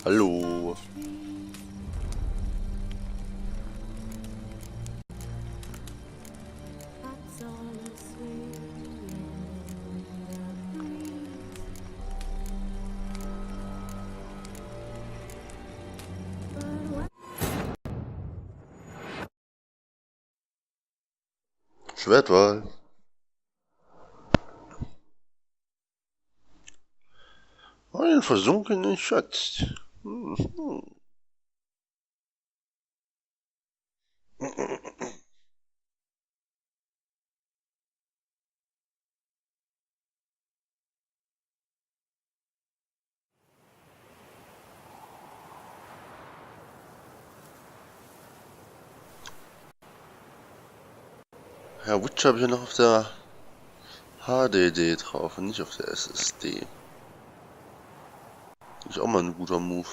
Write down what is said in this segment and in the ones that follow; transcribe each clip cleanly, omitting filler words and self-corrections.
Hallo. Schwertwahl. Ein versunkener Schatz. Herr Witcher habe ich ja noch auf der HDD drauf und nicht auf der SSD. Ist auch mal ein guter Move.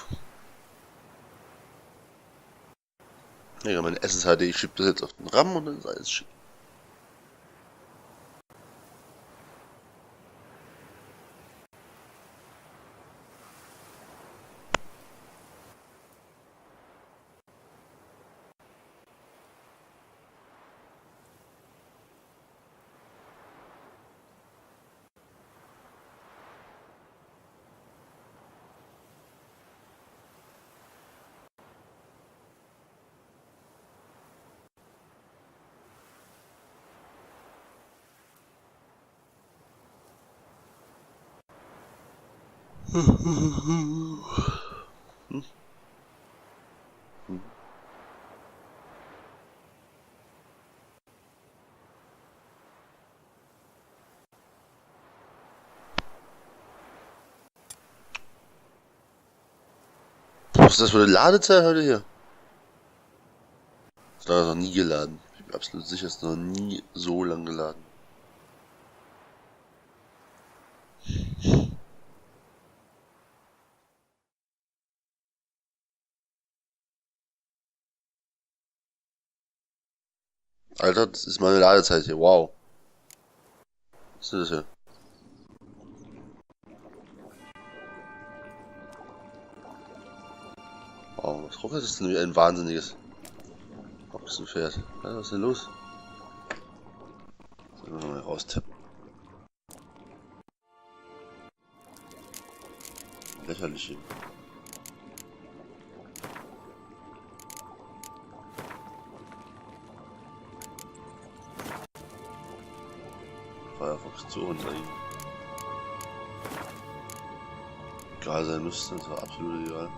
Ja, mein SSHD, ich schiebe das jetzt auf den RAM und dann ist alles schick. Was ist das für eine Ladezeit heute hier? Das war noch nie geladen. Ich bin absolut sicher, es ist noch nie so lang geladen. Alter, das ist meine Ladezeit hier. Wow. Was ist das hier? Wow, was ruckelt das denn wie ein wahnsinniges Ochsenpferd? Ja, was ist denn los? Sollen wir mal raustappen? Lächerlich hier. Firefox zu unter ihm. Egal sein müsste, das war absolut egal.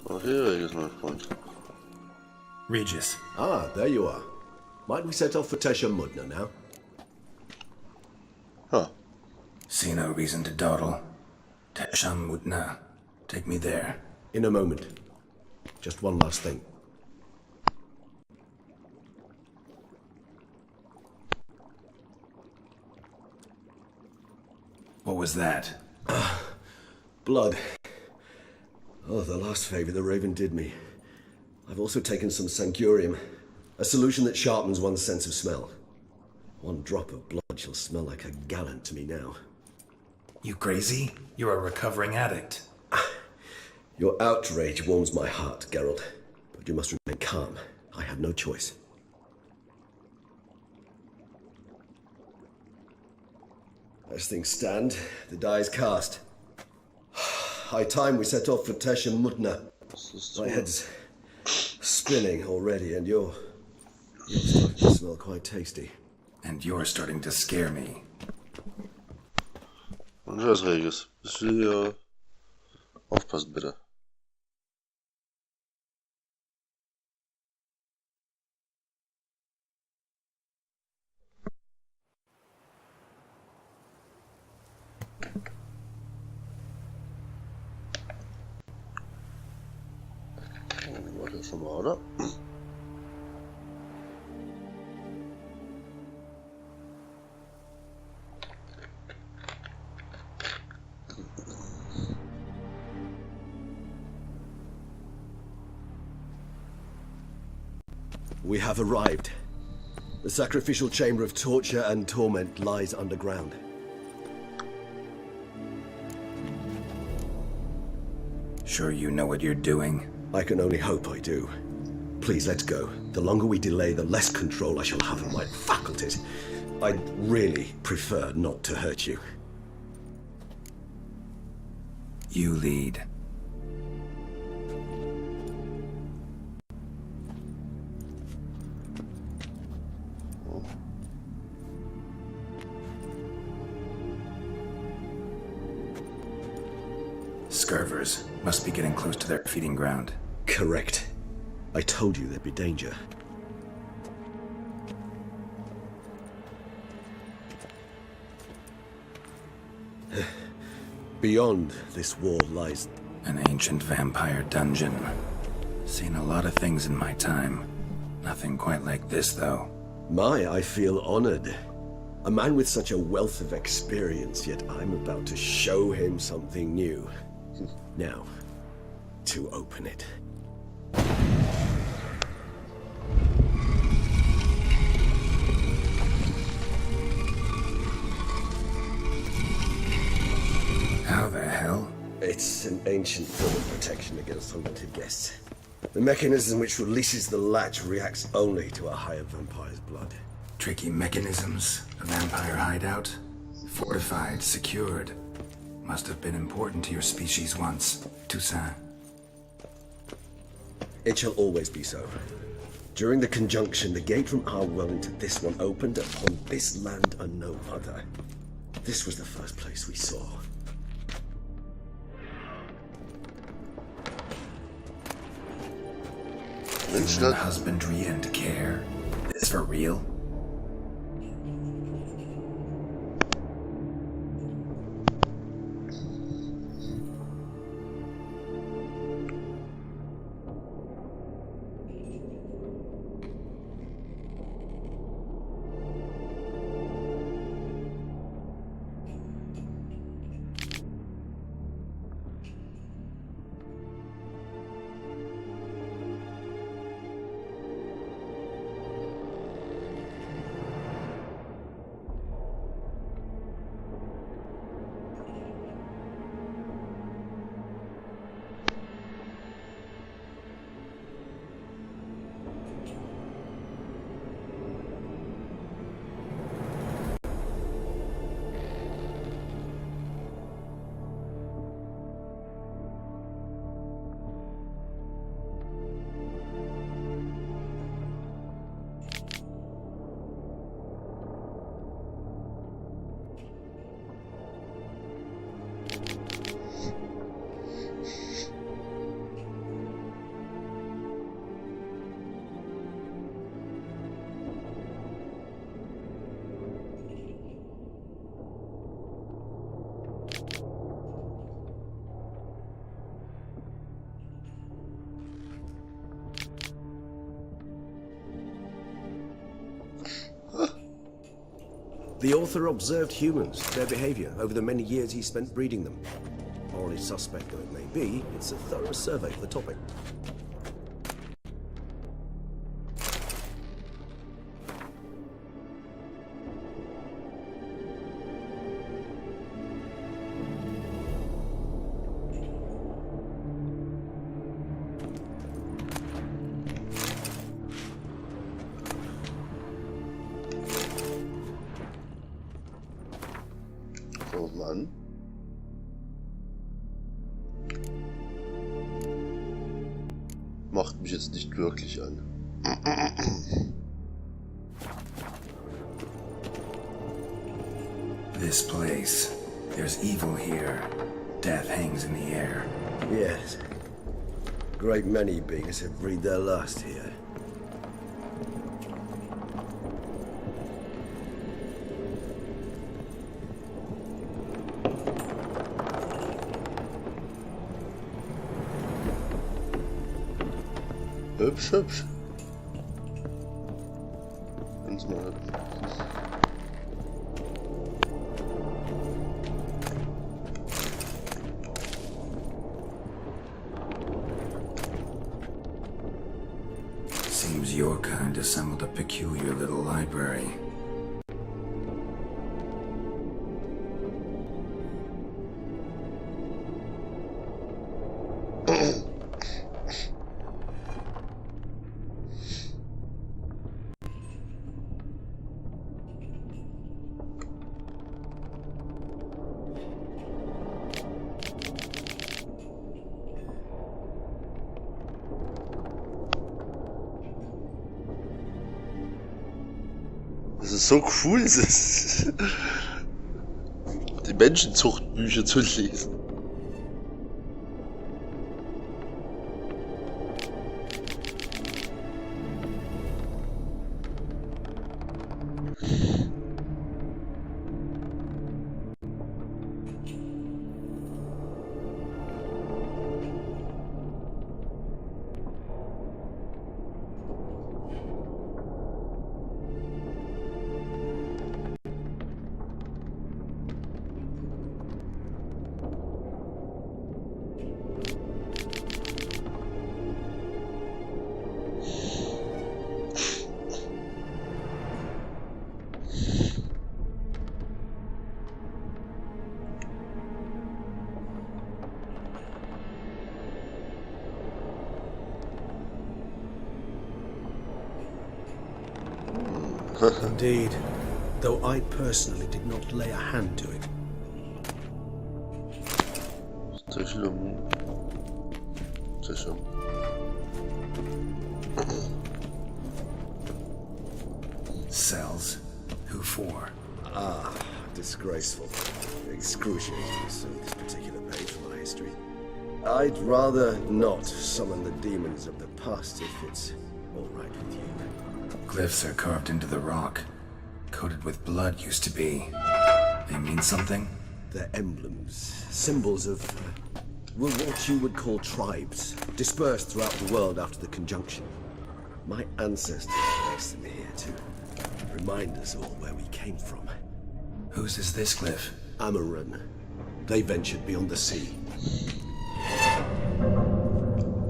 Oh, here is my point. Regis. Ah, there you are. Might we set off for Teshan Mutna now? Huh. See no reason to dawdle. Teshan Mutna. Take me there. In a moment. Just one last thing. What was that? Blood. Oh, the last favor the Raven did me. I've also taken some Sancurium, a solution that sharpens one's sense of smell. One drop of blood shall smell like a gallon to me now. You crazy? You're a recovering addict. Your outrage warms my heart, Geralt. But you must remain calm. I have no choice. As things stand, the die is cast. High time we set off for Teshan Mutna. My head's spinning already, and you're starting to smell quite tasty. And you're starting to scare me. Andreas Regis, bist du hier? Aufpassen bitte. Warte schon mal, oder? We have arrived. The sacrificial chamber of torture and torment lies underground. Sure you know what you're doing? I can only hope I do. Please, let's go. The longer we delay, the less control I shall have of my faculties. I'd really prefer not to hurt you. You lead. Scurvers must be getting close to their feeding ground. Correct. I told you there'd be danger. Beyond this wall lies... An ancient vampire dungeon. Seen a lot of things in my time. Nothing quite like this, though. I feel honored. A man with such a wealth of experience, yet I'm about to show him something new. Now, to open it. How the hell? It's an ancient form of protection against unwanted guests. The mechanism which releases the latch reacts only to a higher vampire's blood. Tricky mechanisms. A vampire hideout. Fortified, secured. Must have been important to your species once, Toussaint. It shall always be so. During the conjunction, the gate from our world into this one opened upon this land and no other. This was the first place we saw. Human husbandry and care. This for real? The author observed humans, their behavior, over the many years he spent breeding them. Morally suspect though it may be, it's a thorough survey of the topic. Mann. macht mich jetzt nicht wirklich an. This place. There's evil here. Death hangs in the air. Yes. Great many beings have breathed their last here. Hübsch, hübsch. Ganz mal hübsch. Seems your kind assembled a peculiar little library. Das ist so cool, die Menschenzuchtbücher zu lesen. Indeed, though I personally did not lay a hand to it. Teshan. Cells? Who for? Ah, disgraceful. Excruciating to see this particular page from my history. I'd rather not summon the demons of the past if it's all right with you. Glyphs are carved into the rock. Coated with blood used to be. They mean something? They're emblems, symbols of, well, what you would call tribes, dispersed throughout the world after the conjunction. My ancestors placed them here to remind us all where we came from. Whose is this glyph? Amaran. They ventured beyond the sea.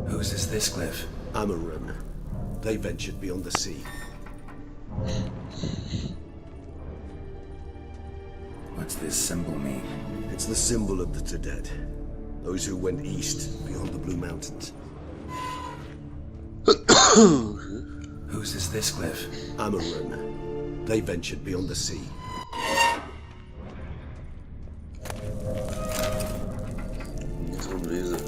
Whose is this glyph? Amaran. They ventured beyond the sea. What's this symbol mean? It's the symbol of the Dead. Those who went east beyond the Blue Mountains. Whose is this glyph? Amaran. They ventured beyond the sea. Nichts vom Lese.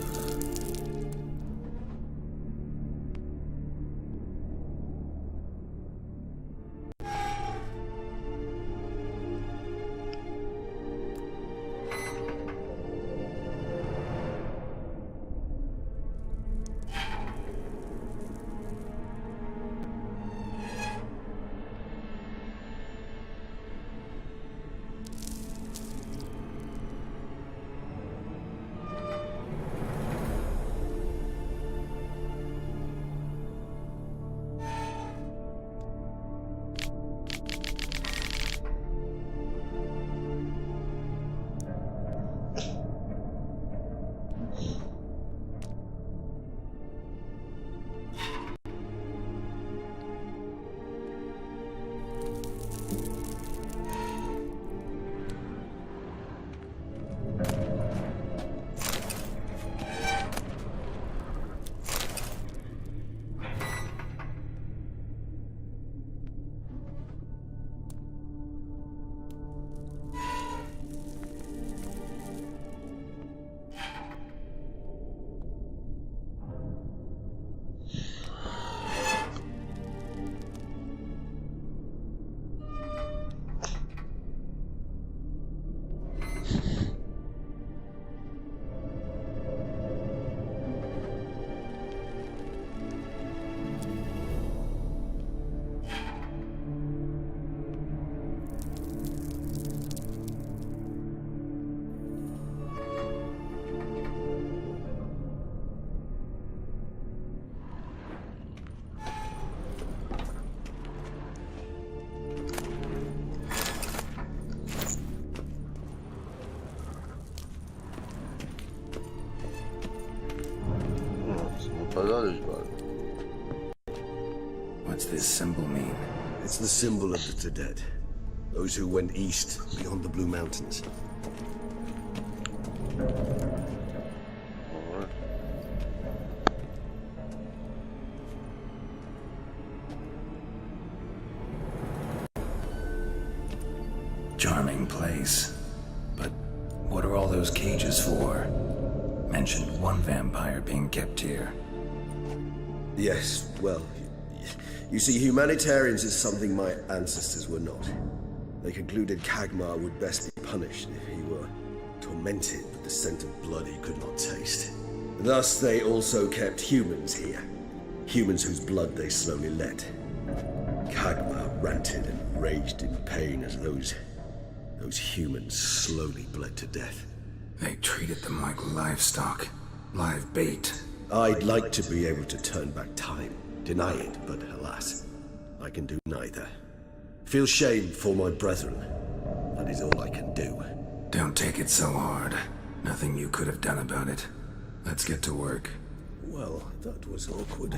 What's this symbol mean? It's the symbol of the dead. Those who went east beyond the Blue Mountains. Alright. Charming place. But what are all those cages for? Mentioned one vampire being kept here. Yes, well, you see, humanitarians is something my ancestors were not. They concluded Kagmar would best be punished if he were tormented with the scent of blood he could not taste. Thus, they also kept humans here. Humans whose blood they slowly let. Kagmar ranted and raged in pain as those humans slowly bled to death. They treated them like livestock. Live bait. I'd like to be able to turn back time, deny it, but alas, I can do neither. Feel shame for my brethren. That is all I can do. Don't take it so hard. Nothing you could have done about it. Let's get to work. Well, that was awkward.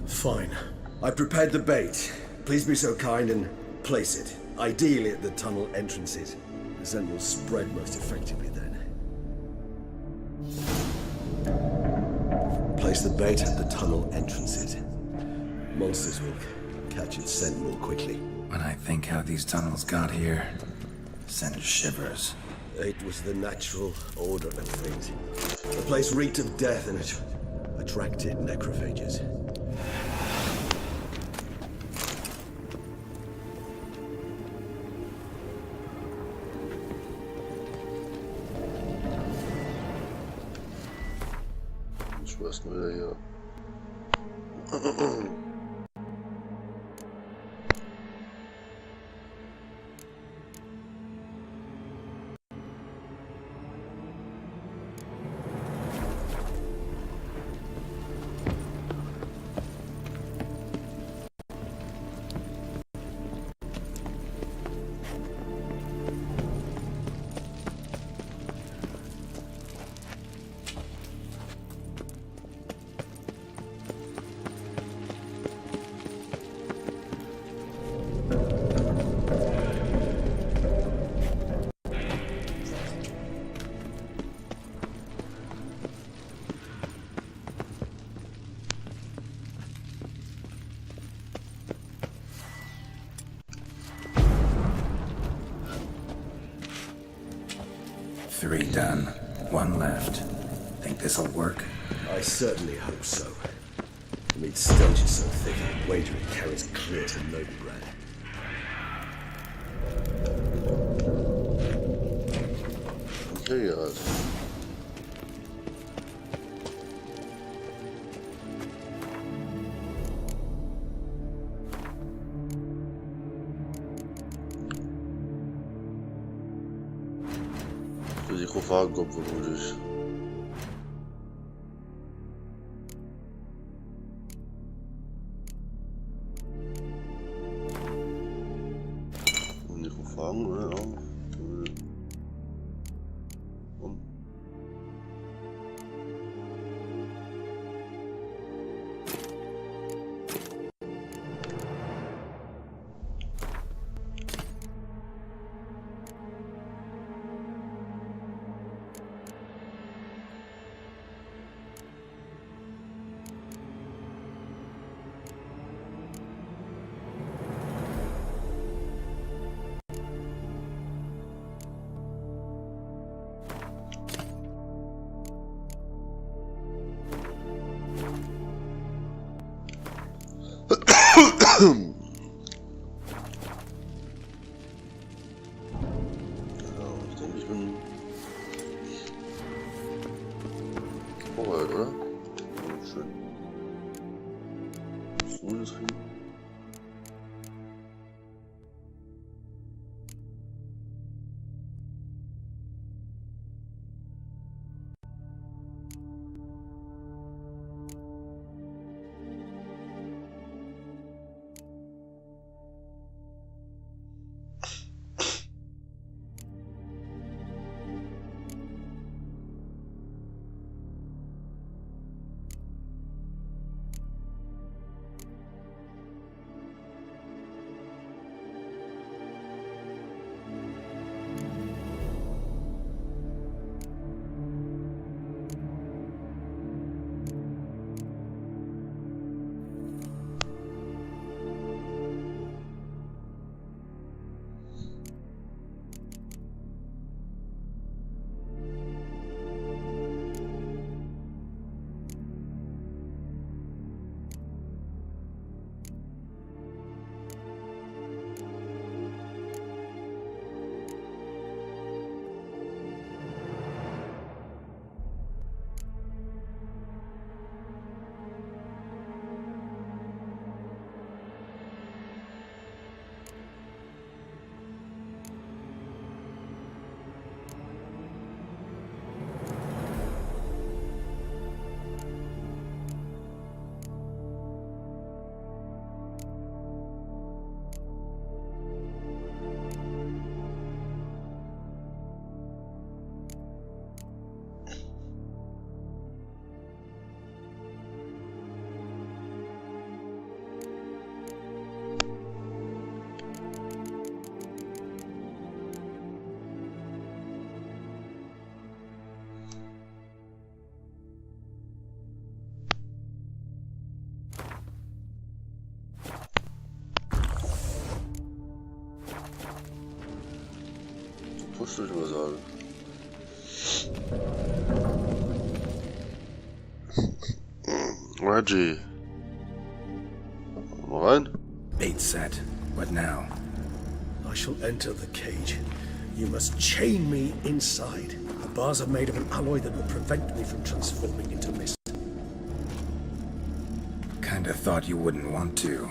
Fine. I prepared the bait. Please be so kind and place it, ideally at the tunnel entrances. The scent will spread most effectively then. Place the bait at the tunnel entrances. Monsters will catch its scent more quickly. When I think how these tunnels got here, sends shivers. It was the natural order of things. The place reeked of death and it attracted necrophages. Schmeißen wir wieder hier. Three done. One left. Think this'll work? I certainly hope so. The meat stench is so thick, I wager it carries clear to Novigrad. Okay, guys. Risikowagen vermutlich. Risikowagen oder auch. Ich denke, ich bin vorbereitet, oder? Ja, schön. So das kriegen. Musst du nicht mal sagen. Reggie. Mal rein. Bait set. What now? I shall enter the cage. You must chain me inside. The bars are made of an alloy that will prevent me from transforming into mist. Kinda thought you wouldn't want to.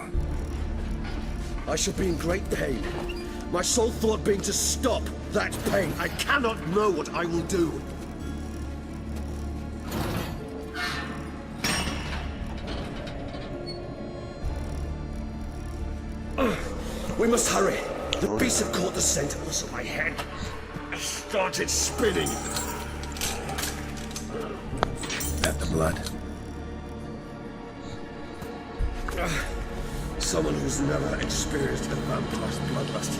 I shall be in great pain. My sole thought being to stop that pain. I cannot know what I will do. We must hurry. The beasts have caught the scent of my head. I started spinning. That the blood? Someone who's never experienced a vampire's bloodlust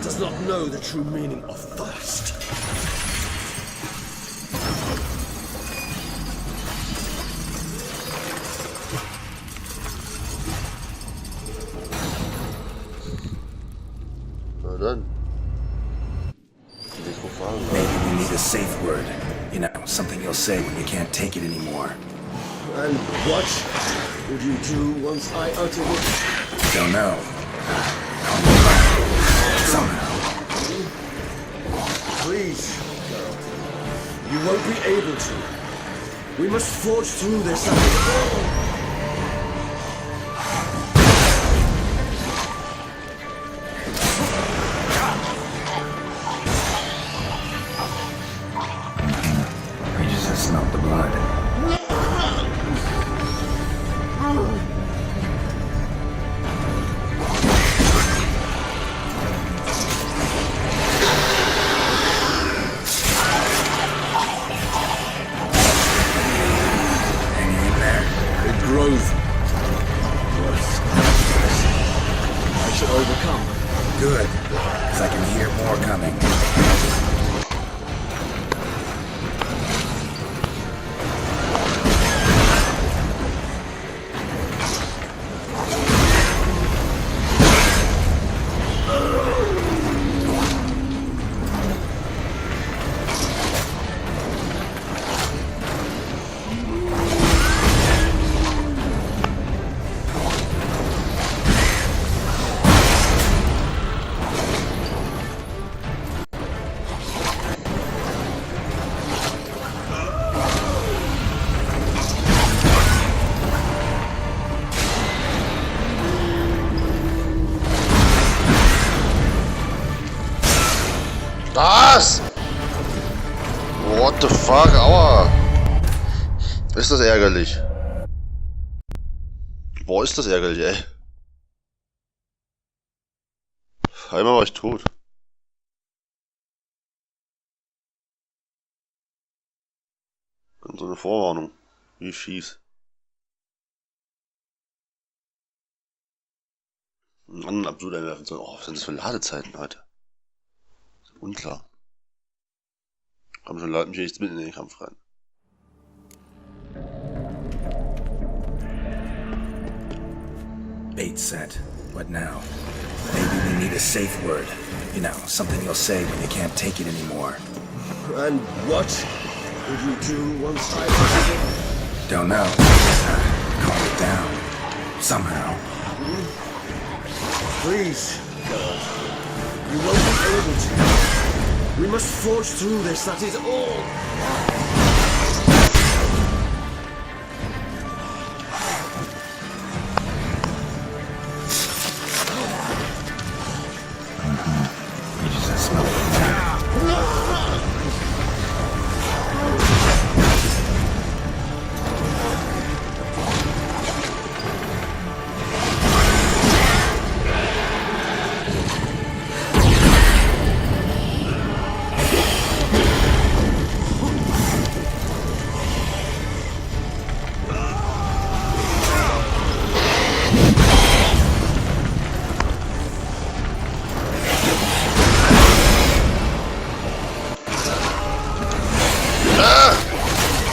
does not know the true meaning of thirst. Na dann. Maybe we need a safe word. You know, something you'll say when you can't take it anymore. And what would you do once I uttered it? Don't know. Call me back. Somehow. Please, girl. You won't be able to. We must forge through this. I just smelled the blood. I shall overcome. Good, because I can hear more coming. Was? What the fuck? Aua! Ist das ärgerlich? Boah, ist das ärgerlich, ey. Einmal war ich tot. Und so eine Vorwarnung. Wie fies. Einen anderen Absurd einwerfen sollen. Oh, was sind das für Ladezeiten heute? Unklar. Komm schon, lad mich echt mit in den Kampf rein. Bait set. What now? Maybe we need a safe word. You know, something you'll say when you can't take it anymore. And what would you do once I uttered it? Don't know. Calm it down. Somehow. Please, girl. You won't be able to. We must forge through this, that is all. You just smell it.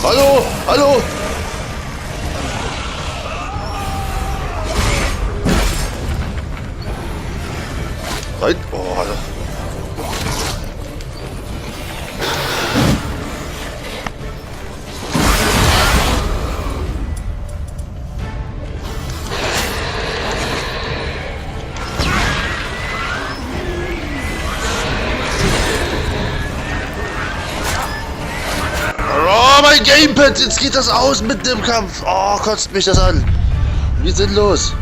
Hallo! Hallo! Rein! Oh, Alter. Gamepad, jetzt geht das aus mitten im Kampf. Oh, kotzt mich das an. Wie sinnlos.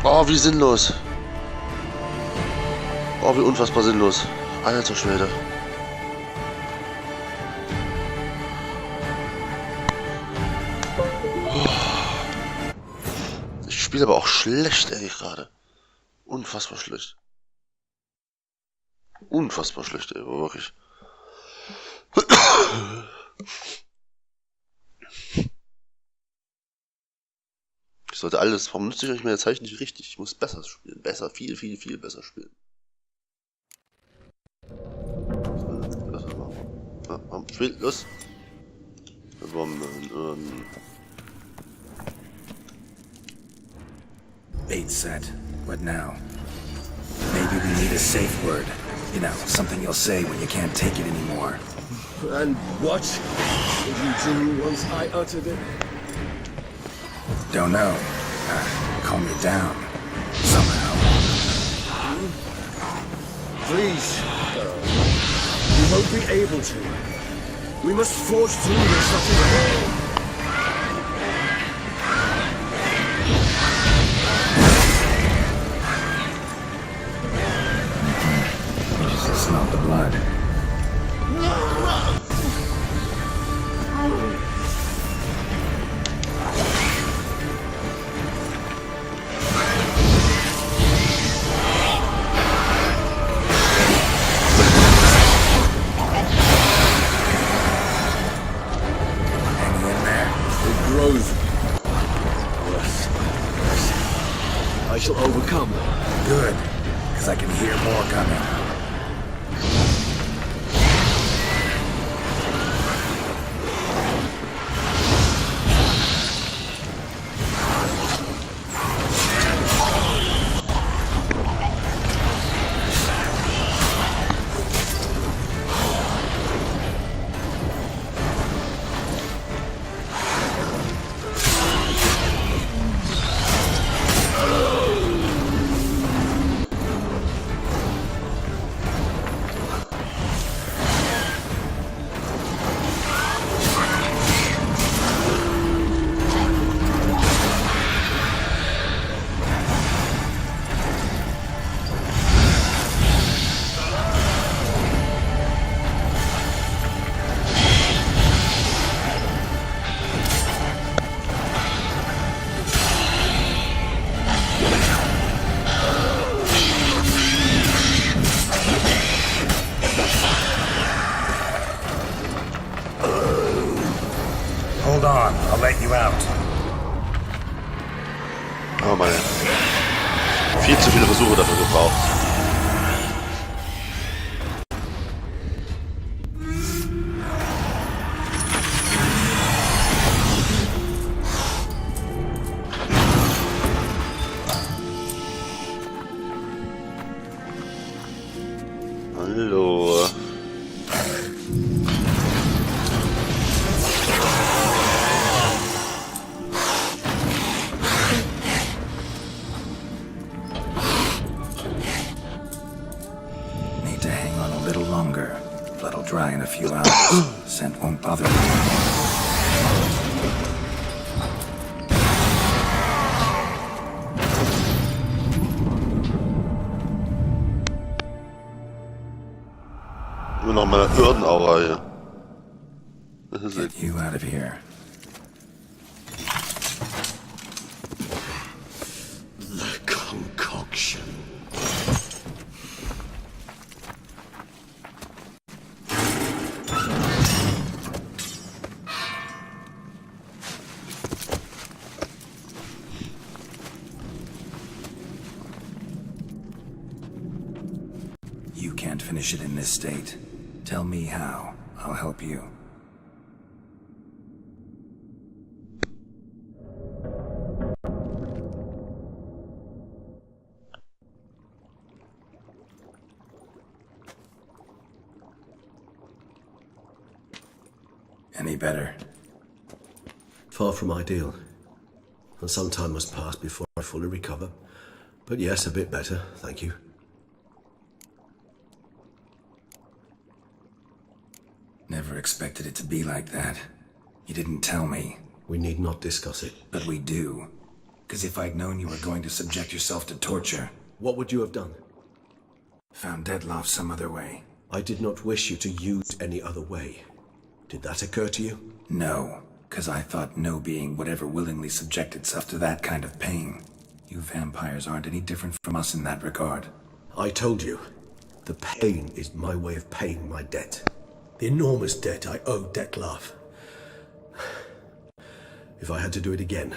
Oh, wie sinnlos. Oh, wie unfassbar sinnlos. Alter Schwede. Ich spiele aber auch schlecht, ey, gerade. Unfassbar schlecht. Unfassbar schlecht, ey, aber wirklich. Ich sollte alles, warum nutze ich euch meine Zeichen nicht richtig? Ich muss besser spielen. Besser, viel, viel, viel besser spielen. Spiel, los! Bait set. What now? Maybe we need a safe word. You know, something you'll say when you can't take it anymore. And what did you do once I uttered it? Don't know. Calm you down. Somehow. Please. We won't be able to. We must forge through this, that is all. Just smell the blood. I shall overcome. Good, because I can hear more coming. Hold on, I'll let you out. Oh Mann. Viel zu viele Versuche dafür gebraucht. Hallo. Need to hang on a little longer. Blood'll dry in a few hours. Scent won't bother me. Immer noch meine Hürdenaura hier. Das ist Get you out of here. The concoction. You can't finish it in this state. Tell me how. I'll help you. Any better? Far from ideal. And some time must pass before I fully recover. But yes, a bit better, thank you. Never expected it to be like that. You didn't tell me. We need not discuss it. But we do. Because if I'd known you were going to subject yourself to torture... What would you have done? Found Dettlaff some other way. I did not wish you to use any other way. Did that occur to you? No, because I thought no being would ever willingly subject itself to that kind of pain. You vampires aren't any different from us in that regard. I told you, the pain is my way of paying my debt. The enormous debt I owe Dettlaff. If I had to do it again,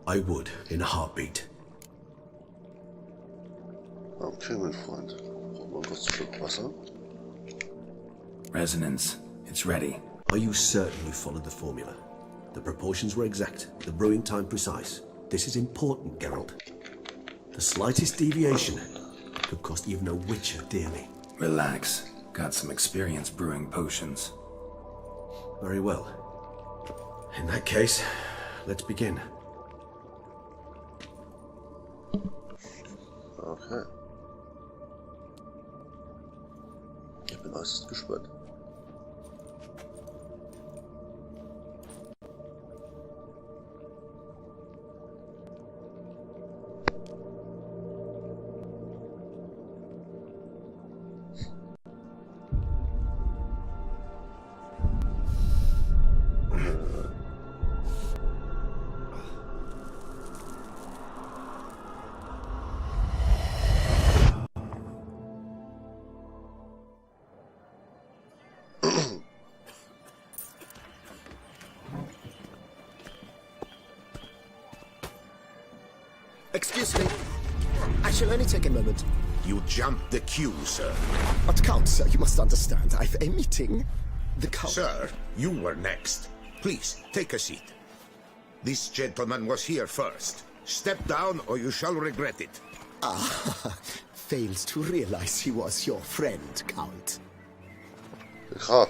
I would in a heartbeat. Okay, mein Freund. Braucht man kurz ein Stück Wasser? Resonance. It's ready. Are you certain you followed the formula? The proportions were exact, the brewing time precise. This is important, Geralt. The slightest deviation could cost even a witcher dearly. Relax. Got some experience brewing potions. Very well. In that case, let's begin. Okay. Ich bin äußerst gespannt. Excuse me. I shall only take a moment. You jumped the queue, sir. But Count, sir, you must understand. I've a meeting. The Count... Sir, you were next. Please, take a seat. This gentleman was here first. Step down or you shall regret it. Ah, fails to realize he was your friend, Count. Ja.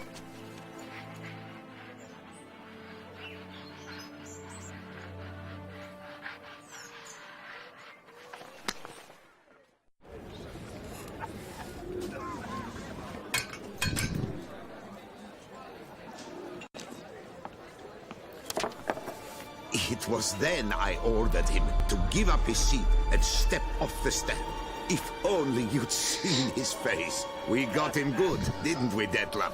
It was then I ordered him to give up his seat and step off the stand. If only you'd seen his face. We got him good, didn't we, Dettlaff?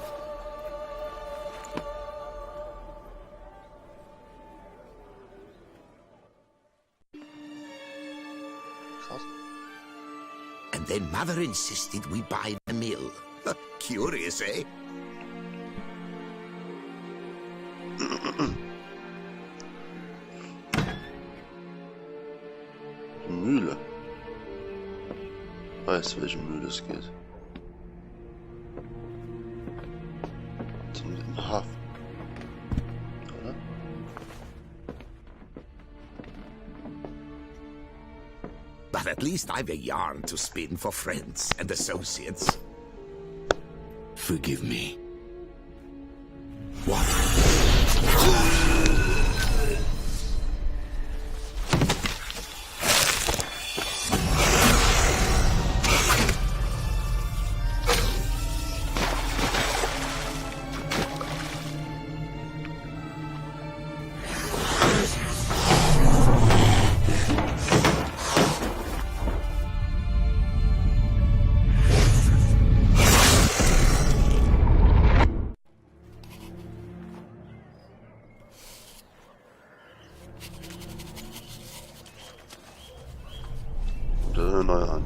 And then Mother insisted we buy the mill. Curious, eh? Mühle. Weiß, welche Mühle es geht. Im Hafen. Oder? But at least I've a yarn to spin for friends and associates. Forgive me. What? Neu an.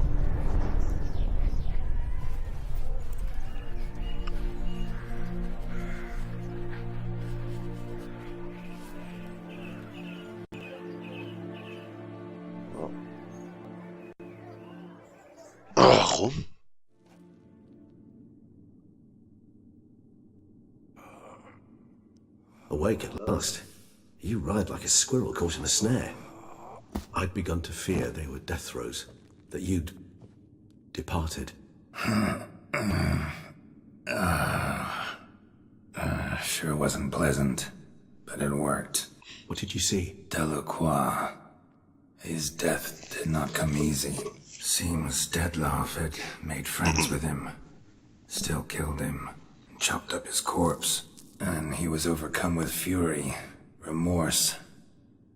Warum? Awake at last. You ride like a squirrel caught in a snare. I'd begun to fear they were death throes, that you'd departed. Sure wasn't pleasant, but it worked. What did you see? Delacroix. His death did not come easy. Seems Dettlaff had made friends with him. Still killed him. chopped up his corpse, and he was overcome with fury, remorse,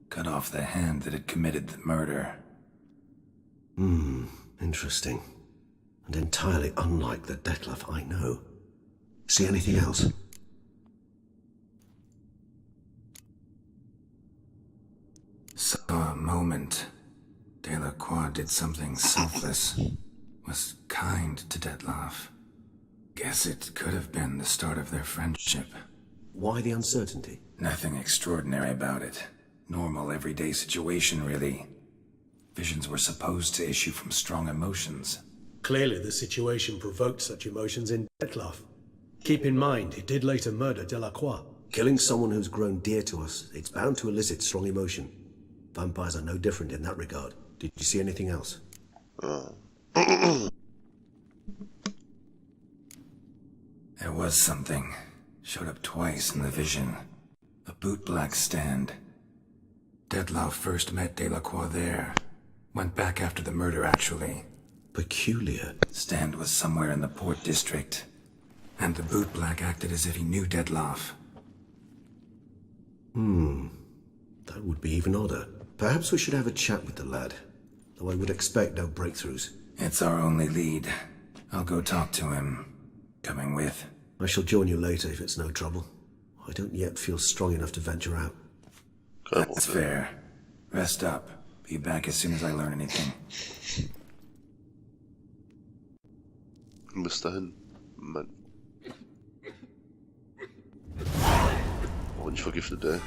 cut off the hand that had committed the murder. Interesting. And entirely unlike the Detlef I know. See anything else? Saw a moment. Delacroix did something selfless. Was kind to Detlef. Guess it could have been the start of their friendship. Why the uncertainty? Nothing extraordinary about it. Normal, everyday situation, really. Visions were supposed to issue from strong emotions. Clearly, the situation provoked such emotions in Detlef. Keep in mind, he did later murder Delacroix. Killing someone who's grown dear to us, it's bound to elicit strong emotion. Vampires are no different in that regard. Did you see anything else? There was something. Showed up twice in the vision. A bootblack stand. Detlef first met Delacroix there. Went back after the murder, actually. Peculiar. Stand was somewhere in the Port District. And the bootblack acted as if he knew Detlef. That would be even odder. Perhaps we should have a chat with the lad. Though I would expect no breakthroughs. It's our only lead. I'll go talk to him. Coming with. I shall join you later if it's no trouble. I don't yet feel strong enough to venture out. That's fair. Rest up. Be back as soon as I learn anything. Bis dahin. Mann. Oh, nicht vergiftet, ey.